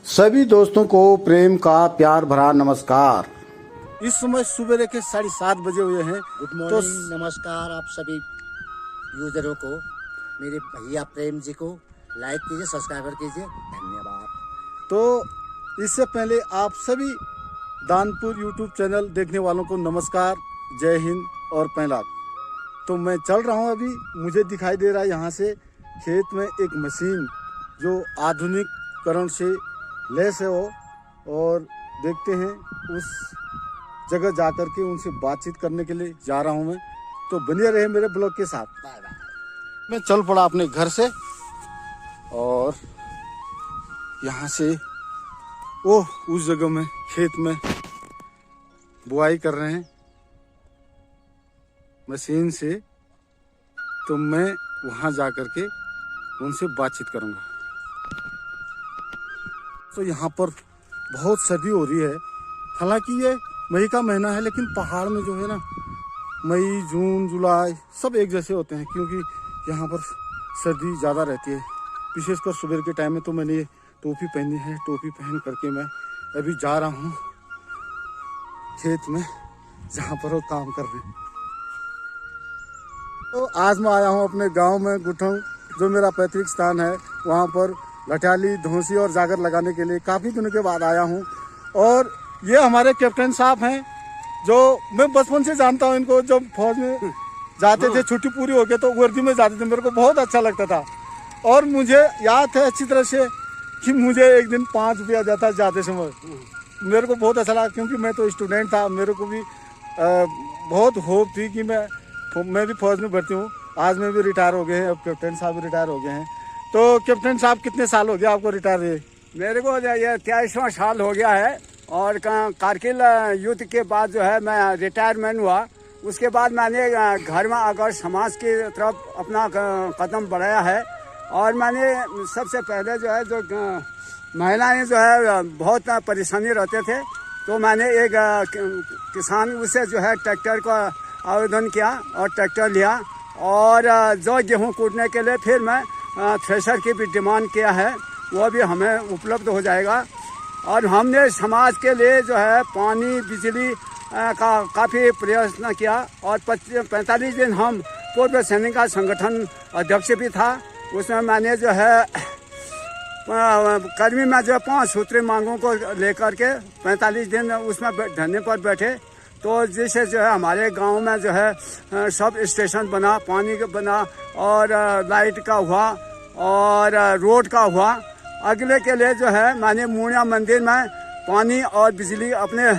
सभी दोस्तों को प्रेम का प्यार भरा नमस्कार। इस समय सुबह के 7:30 बजे हुए हैं। गुड मॉर्निंग, नमस्कार आप सभी यूजरों को, मेरे भैया प्रेम जी को लाइक कीजिए, सब्सक्राइबर कीजिए, धन्यवाद। तो इससे पहले आप सभी दानपुर यूट्यूब चैनल देखने वालों को नमस्कार, जय हिंद और पहला। तो मैं चल रहा हूँ, अभी मुझे दिखाई दे रहा है यहाँ से खेत में एक मशीन जो आधुनिकरण से लैस है वो, और देखते हैं उस जगह जा कर के उनसे बातचीत करने के लिए जा रहा हूँ मैं। तो बने रहे मेरे ब्लॉग के साथ। Bye bye. मैं चल पड़ा अपने घर से और यहाँ से वो उस जगह में खेत में बुआई कर रहे हैं मशीन से। तो मैं वहाँ जा कर के उनसे बातचीत करूँगा। तो यहाँ पर बहुत सर्दी हो रही है। हालांकि ये मई का महीना है, लेकिन पहाड़ में जो है ना, मई, जून, जुलाई सब एक जैसे होते हैं, क्योंकि यहाँ पर सर्दी ज़्यादा रहती है। विशेषकर सुबह के टाइम में तो मैंने ये टोपी पहनी है। टोपी पहन करके मैं अभी जा रहा हूँ खेत में, जहाँ पर वो काम कर रहे हैं। तो आज मैं आया हूँ अपने गांव में गुठन, जो मेरा पैतृक स्थान है, वहाँ पर लठियाली, धौंसी और जागर लगाने के लिए काफ़ी दिनों के बाद आया हूँ। और ये हमारे कैप्टन साहब हैं, जो मैं बचपन से जानता हूँ इनको। जब फौज में जाते थे, छुट्टी पूरी हो गई तो वर्दी में जाते थे, मेरे को बहुत अच्छा लगता था। और मुझे याद है अच्छी तरह से कि मुझे एक दिन 5 रुपया जाता जाते समय। मेरे को बहुत अच्छा लगा, क्योंकि मैं तो स्टूडेंट था। मेरे को भी बहुत होप थी कि मैं भी फौज में भर्ती हूँ। आज मैं भी रिटायर हो गए हैं, अब कैप्टन साहब भी रिटायर हो गए हैं। तो कैप्टन साहब, कितने साल हो गया आपको रिटायर हुए? मेरे को ये 23वां साल हो गया है। और कारगिल युद्ध के बाद जो है मैं रिटायरमेंट हुआ। उसके बाद मैंने घर में आकर समाज की तरफ अपना कदम बढ़ाया है। और मैंने सबसे पहले जो है, जो महिलाएं जो है बहुत परेशानी रहते थे, तो मैंने एक किसान उससे जो है ट्रैक्टर का आवेदन किया और ट्रैक्टर लिया। और जो गेहूँ कूटने के लिए फिर मैं थ्रेशर की भी डिमांड किया है, वो भी हमें उपलब्ध हो जाएगा। और हमने समाज के लिए जो है पानी, बिजली का काफ़ी प्रयत्न किया। और 45 दिन हम पूर्व सैनिक का संगठन अध्यक्ष भी था। उसमें मैंने जो है कर्मी में जो 5 सूत्री मांगों को लेकर के 45 दिन उसमें धरने पर बैठे। तो जिससे जो है हमारे गांव में जो है सब स्टेशन बना, पानी का बना और लाइट का हुआ और रोड का हुआ। अगले के लिए जो है मैंने मूणिया मंदिर में पानी और बिजली अपने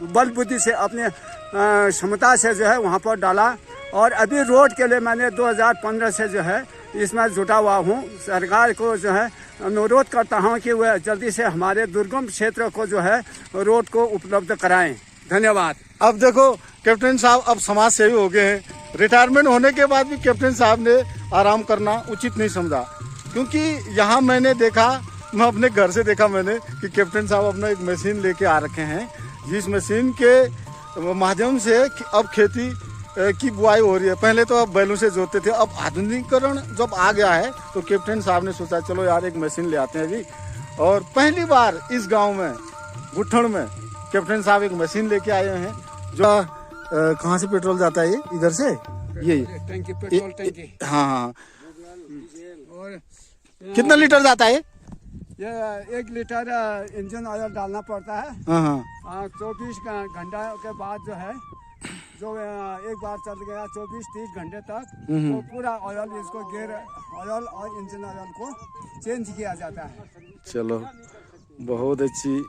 बल बुद्धि से, अपने क्षमता से जो है वहाँ पर डाला। और अभी रोड के लिए मैंने 2015 से जो है इसमें जुटा हुआ हूँ। सरकार को जो है अनुरोध करता हूँ कि वह जल्दी से हमारे दुर्गम क्षेत्र को जो है रोड को उपलब्ध कराएं। धन्यवाद। अब देखो कैप्टन साहब अब समाज सेवी हो गए हैं। रिटायरमेंट होने के बाद भी कैप्टन साहब ने आराम करना उचित नहीं समझा, क्योंकि यहाँ मैंने देखा, मैं अपने घर से देखा मैंने कि कैप्टन साहब अपना एक मशीन लेके आ रखे हैं, जिस मशीन के माध्यम से अब खेती की बुआई हो रही है। पहले तो अब बैलों से जोतते थे, अब आधुनिकीकरण जब आ गया है तो कैप्टन साहब ने सोचा चलो यार एक मशीन ले आते हैं अभी। और पहली बार इस गाँव में गुठन में कैप्टन साहब एक मशीन लेके आए हैं। जो कहाँ से पेट्रोल जाता है? ये इधर से, ये टंकी, पेट्रोल टंकी। हाँ। और कितना लीटर जाता है? ये 1 लीटर इंजन ऑयल डालना पड़ता है। हाँ। 24 घंटा के बाद जो है, जो एक बार चल गया 24-30 घंटे तक, तो पूरा ऑयल, इसको गेयर ऑयल और इंजन ऑयल को चेंज किया जाता है। चलो बहुत अच्छी।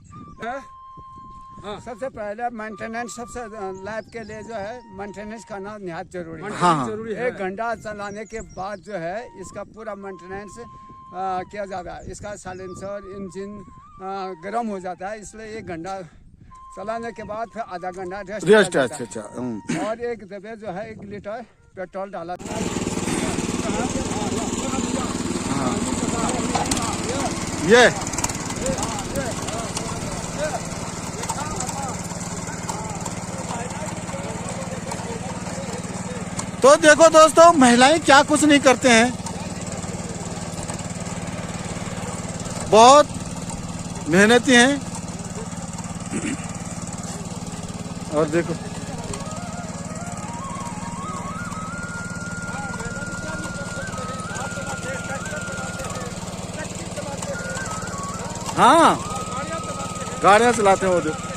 सबसे पहले मेंटेनेंस, सबसे लैब के लिए जो है मेंटेनेंस करना निहायत जरूरी है। हाँ। 1 घंटा चलाने के बाद जो है इसका पूरा मेंटेनेंस किया जाता है। इसका साइलेंसर, इंजन गर्म हो जाता है, इसलिए 1 घंटा चलाने के बाद फिर आधा घंटा रेस्ट। अच्छा। और एक दफे जो है 1 लीटर पेट्रोल डाला था। ये तो देखो दोस्तों, महिलाएं क्या कुछ नहीं करते हैं। बहुत मेहनती हैं। और देखो हाँ, गाड़ियाँ चलाते हैं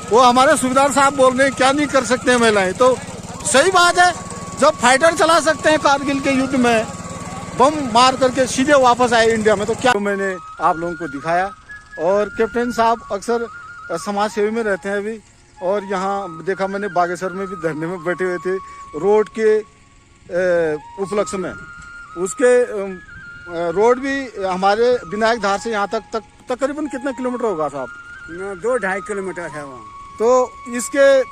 वो हमारे सूबेदार साहब बोल रहे हैं क्या नहीं कर सकते हैं महिलाएं, तो सही बात है। जब फाइटर चला सकते हैं कारगिल के युद्ध में, बम मार करके सीधे वापस आए इंडिया में, तो क्या मैंने आप लोगों को दिखाया। और कैप्टन साहब अक्सर समाज सेवी में रहते हैं अभी, और यहाँ देखा मैंने बागेश्वर में भी धरने में बैठे हुए थे रोड के उपलक्ष्य में। उसके रोड भी हमारे विनायक धार से यहाँ तक तकरीबन कितना किलोमीटर होगा साहब? 2-2.5 किलोमीटर है वहाँ। तो इसके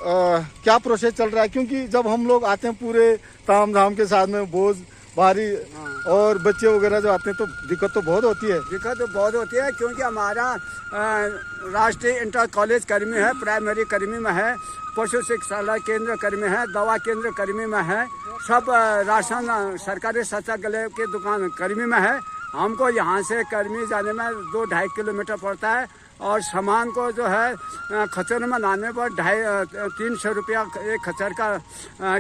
क्या प्रोसेस चल रहा है? क्योंकि जब हम लोग आते हैं पूरे ताम झाम के साथ में, बोझ भारी और बच्चे वगैरह जो आते हैं, तो दिक्कत तो बहुत होती है। दिक्कत तो बहुत होती है क्योंकि हमारा राष्ट्रीय इंटर कॉलेज कर्मी है, प्राइमरी कर्मी में है, पशु चिकित्सालय केंद्र कर्मी है, दवा केंद्र कर्मी में है, सब राशन सरकारी शौचालय के दुकान कर्मी में है। हमको यहाँ से कर्मी जाने में 2-2.5 किलोमीटर पड़ता है, और सामान को जो है खच्चर में लाने पर 250-300 रुपया एक खच्चर का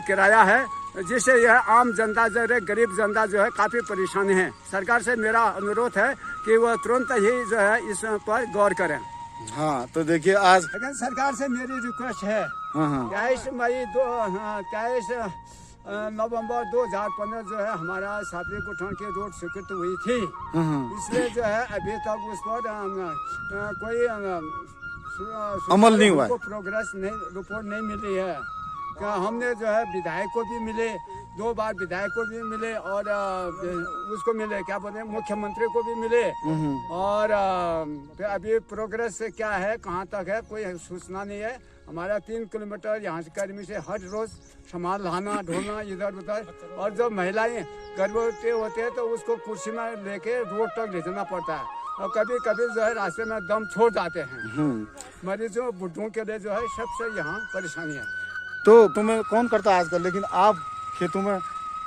किराया है, जिससे यह आम जनता जो है, गरीब जनता जो है काफ़ी परेशानी है। सरकार से मेरा अनुरोध है कि वह तुरंत ही जो है इस पर गौर करें। हाँ, तो देखिए आज लेकिन सरकार से मेरी रिक्वेस्ट है, हाँ 23 नवंबर 2015 जो है हमारा साबरी गुठन की रोड स्वीकृत हुई थी, इसलिए जो है अभी तक उस पर कोई अमल नहीं हुआ है, प्रोग्रेस नहीं, रिपोर्ट नहीं मिली है। क्या हमने जो है विधायक को भी मिले, 2 बार विधायक को भी मिले, और उसको मिले क्या बोलते हैं मुख्यमंत्री को भी मिले, और अभी प्रोग्रेस क्या है, कहाँ तक है, कोई सूचना नहीं है। हमारा 3 किलोमीटर यहाँ से कर्मी से हर रोज सामान लाना ढोना इधर उधर, और जो महिलाएं गर्भवती होते हैं तो उसको कुर्सी में लेके रोड तक ले जाना पड़ता है, और कभी कभी जो है रास्ते में दम छोड़ जाते हैं। मरीजों बुढ़ों के लिए जो है सबसे यहाँ परेशानी है। तो तुम्हें कौन करता है आजकल, लेकिन आप खेतों में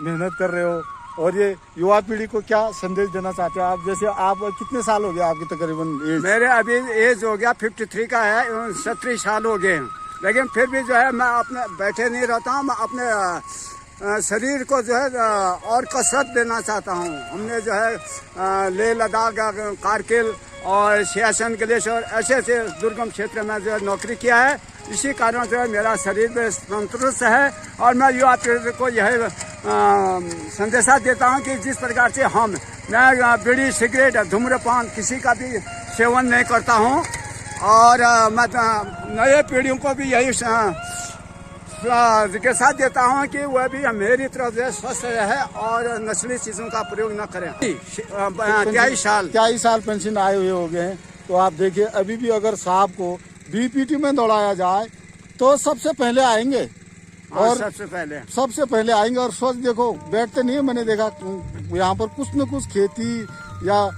मेहनत कर रहे हो, और ये युवा पीढ़ी को क्या संदेश देना चाहते हो आप? जैसे आप कितने साल हो गए आपकी तकरीबन एज? मेरे अभी एज हो गया 53 का है, 37 साल हो गए हैं, लेकिन फिर भी जो है मैं अपने बैठे नहीं रहता हूँ, मैं अपने शरीर को जो है और कसरत देना चाहता हूँ। हमने जो है लेह लद्दाख, कारगिल और सियाचिन ग्लेशियर ऐसे ऐसे दुर्गम क्षेत्र में जो है नौकरी किया है, इसी कारण जो है मेरा शरीर में तंदुरुस्त है। और मैं युवा पीढ़ी को यह संदेशा देता हूं कि जिस प्रकार से मैं बीड़ी सिगरेट धूम्रपान किसी का भी सेवन नहीं करता हूं, और मैं नए पीढ़ियों को भी यही के साथ देता हूं कि वह भी मेरी तरफ से स्वस्थ रहे और नस्ली चीज़ों का प्रयोग न करें। 23 साल पेंशन आए हुए हो गए हैं, तो आप देखिए अभी भी अगर साहब को बीपीटी में दौड़ाया जाए तो सबसे पहले आएंगे, और सबसे पहले आएंगे। और सोच देखो बैठते नहीं है, मैंने देखा यहाँ पर कुछ न कुछ खेती या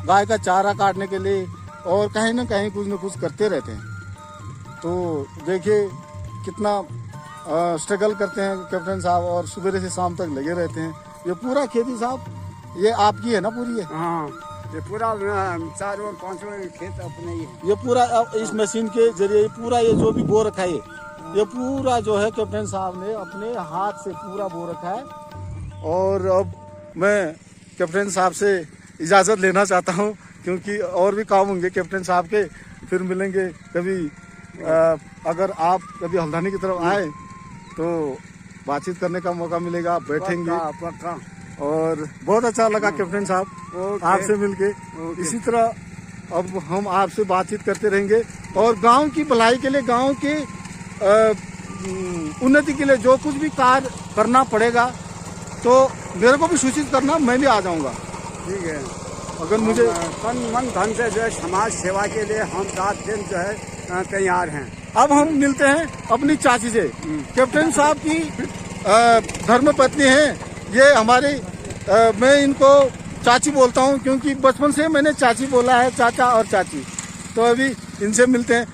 गाय का चारा काटने के लिए और कहीं न कहीं कुछ न कुछ करते रहते हैं। तो देखिए कितना स्ट्रगल करते हैं कैप्टन साहब, और सुबह से शाम तक लगे रहते हैं। ये पूरा खेती साहब ये आपकी है ना पूरी? है हाँ, ये पूरा 4-5 खेत अपने ही है। ये पूरा इस मशीन के जरिए पूरा ये जो भी बो रखा है, ये पूरा जो है कैप्टन साहब ने अपने हाथ से पूरा बो रखा है। और अब मैं कैप्टन साहब से इजाज़त लेना चाहता हूँ, क्योंकि और भी काम होंगे कैप्टन साहब के। फिर मिलेंगे कभी, अगर आप कभी हल्द्वानी की तरफ आए तो बातचीत करने का मौका मिलेगा, बैठेंगे। पक्का। और बहुत अच्छा लगा कैप्टन साहब आपसे मिलके। इसी तरह अब हम आपसे बातचीत करते रहेंगे, और गांव की भलाई के लिए, गांव के उन्नति के लिए जो कुछ भी कार्य करना पड़ेगा तो मेरे को भी सूचित करना, मैं भी आ जाऊंगा। ठीक है, अगर मुझे तन मन धन से जो है समाज सेवा के लिए हम रात दिन जो है तैयार हैं। अब हम मिलते हैं अपनी चाची से। कैप्टन साहब की धर्मपत्नी हैं ये हमारी, मैं इनको चाची बोलता हूं क्योंकि बचपन से मैंने चाची बोला है, चाचा और चाची। तो अभी इनसे मिलते हैं।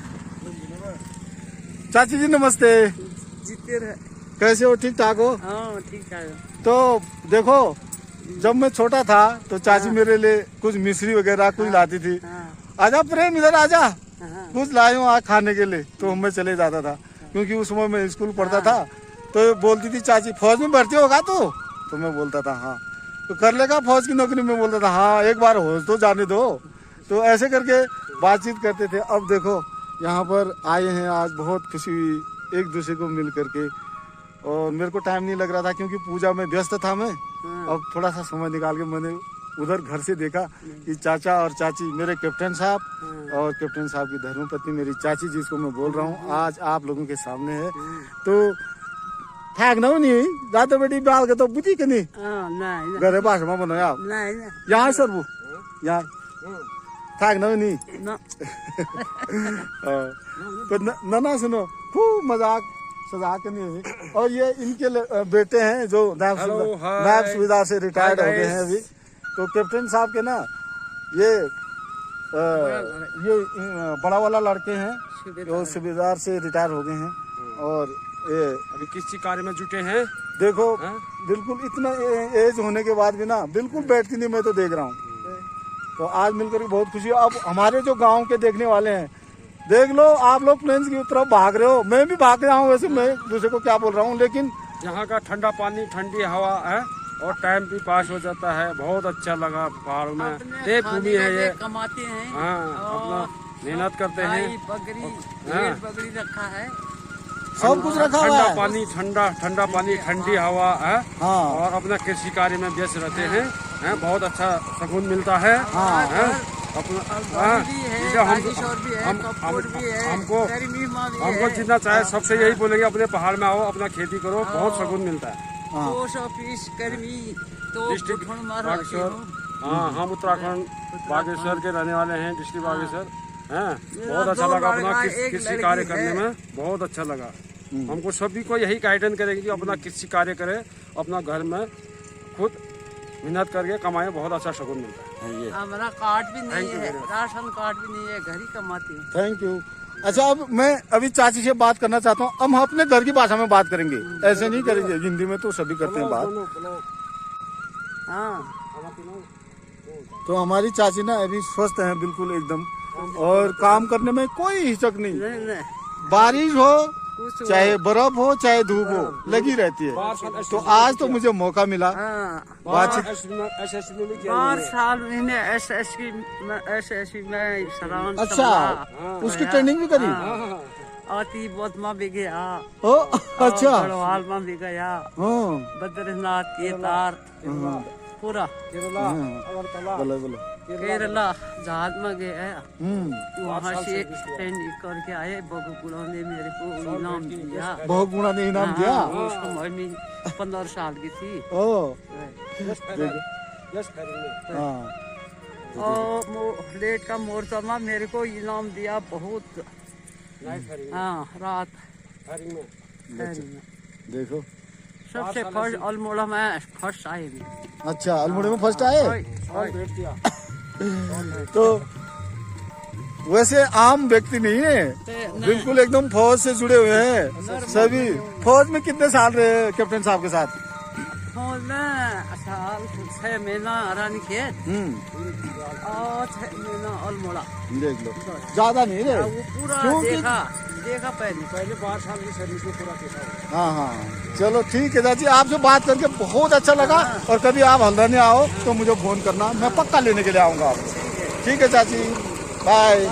चाची जी नमस्ते। जीते रहे। कैसे हो? ठीक ठाक हो? हाँ ठीक ठाक। तो देखो जब मैं छोटा था तो चाची मेरे लिए कुछ मिश्री वगैरह कुछ लाती थी, आजा प्रेम इधर आजा, कुछ लाए हूँ आज खाने के लिए। तो मैं चले जाता था, क्योंकि उस समय मैं स्कूल पढ़ता था। तो बोलती थी चाची फौज में भर्ती होगा तो मैं बोलता था हाँ। तो कर लेगा फौज की नौकरी, में बोलता था हाँ, एक बार हो तो जाने दो। तो ऐसे करके बातचीत करते थे। अब देखो यहाँ पर आए हैं, आज बहुत खुशी हुई एक दूसरे को मिल करके। और मेरे को टाइम नहीं लग रहा था, क्योंकि पूजा में व्यस्त था मैं। अब थोड़ा सा समय निकाल के मैंने उधर घर से देखा कि चाचा और चाची, मेरे कैप्टन साहब और कैप्टन साहब की धर्मपत्नी मेरी चाची, जिसको मैं बोल रहा हूँ, आज आप लोगों के सामने है। तो ठाक ना नहीं जाते बेटी बाल के तो बुझी के नहीं घरे भाषा में बनाया आप यहाँ सर वो यहाँ ठाक ना नहीं तो ना सुनो खूब मजाक सजा के नहीं। और ये इनके बेटे हैं जो नायब सुबेदार से रिटायर्ड हो गए हैं अभी। तो कैप्टन साहब के ना ये बड़ा वाला लड़के हैं जो सुबेदार से रिटायर हो गए हैं। और ये अभी किसी कार्य में जुटे हैं। देखो बिल्कुल इतना एज होने के बाद भी ना बिल्कुल बैठती नहीं, मैं तो देख रहा हूँ। तो आज मिलकर बहुत खुशी है। अब हमारे जो गांव के देखने वाले हैं, देख लो आप लोग प्लेन्स की तरफ भाग रहे हो, मैं भी भाग रहा हूँ। वैसे मैं दूसरे को क्या बोल रहा हूँ, लेकिन यहाँ का ठंडा पानी, ठंडी हवा है और टाइम भी पास हो जाता है। बहुत अच्छा लगा पहाड़ों में। देवभूमि है ये, कमाते हैं। हाँ, अपना मेहनत करते हैं। बकरी रखा है, सब कुछ रखा हुआ ठंडा है। पानी, ठंडा पानी, ठंडी हवा है। हाँ। और अपना कृषि कार्य में व्यस्त रहते हैं। बहुत अच्छा सुकून मिलता है। अपना हमको जितना चाहे सबसे यही बोलेंगे, अपने पहाड़ में आओ, अपना खेती करो, बहुत सुकून मिलता है। डिस्ट्रिक्ट बागेश्वर, हाँ, हम उत्तराखंड बागेश्वर के रहने वाले हैं, डिस्ट्रिक्ट बागेश्वर हैं। बहुत अच्छा लगा अपना कृषि कार्य करने में, बहुत अच्छा लगा। हमको सभी को यही गाइडेंस करेंगे कि अपना कृषि कार्य करे, अपना घर में खुद मेहनत करके कमाए, बहुत अच्छा सुकून मिलता है। हमारा कार्ड भी नहीं है, राशन कार्ड भी नहीं है, घर ही कमाते हैं। Thank you. अच्छा, अब मैं अभी चाची से बात करना चाहता हूँ। अब हम अपने घर की भाषा में बात करेंगे, ऐसे नहीं करेंगे। हिंदी में तो सभी करते हैं बात। हाँ, तो हमारी चाची ना अभी स्वस्थ हैं बिल्कुल एकदम, और काम करने में कोई हिचक नहीं। बारिश हो चाहे बर्फ हो चाहे धूप हो, लगी रहती है। तो आज तो मुझे मौका मिला बातचीत। 4 साल मैंने एसएससी में सलाम। अच्छा, उसकी ट्रेनिंग भी करी। आती बोधमा भी गया, ओ अच्छा, गढ़वाल में भी गया, बद्रीनाथ केदार पूरा बोलो केरला जहाज में गया। वहाँ से ट्रेनिंग करके आए। बहुगुणा ने मेरे को इनाम दिया। बहुगुणा ने इनाम दिया। उस समय में 15 साल की थी। ओ और लेट का मोर्चा में मेरे को इनाम दिया बहुत। हाँ, रात देखो सबसे फर्स्ट अल्मोड़ा में फर्स्ट आए। अच्छा, अल्मोड़ा में फर्स्ट आए। तो वैसे आम व्यक्ति नहीं है, बिल्कुल एकदम फौज से जुड़े हुए हैं सभी। फौज में कितने साल रहे कैप्टन साहब के साथ? फौज में साल 6 महीना रानीखेत और 6 महीना अल्मोड़ा। देख लो, ज्यादा नहीं रहे। वो पूरा देखा पहले 12 साल की सर्विस में पूरा देखा। हाँ, चलो ठीक है चाची, आपसे बात करके बहुत अच्छा लगा। और कभी आप हल्द्वानी आओ तो मुझे फोन करना, मैं पक्का लेने के लिए आऊंगा आपको। ठीक है चाची, बाय।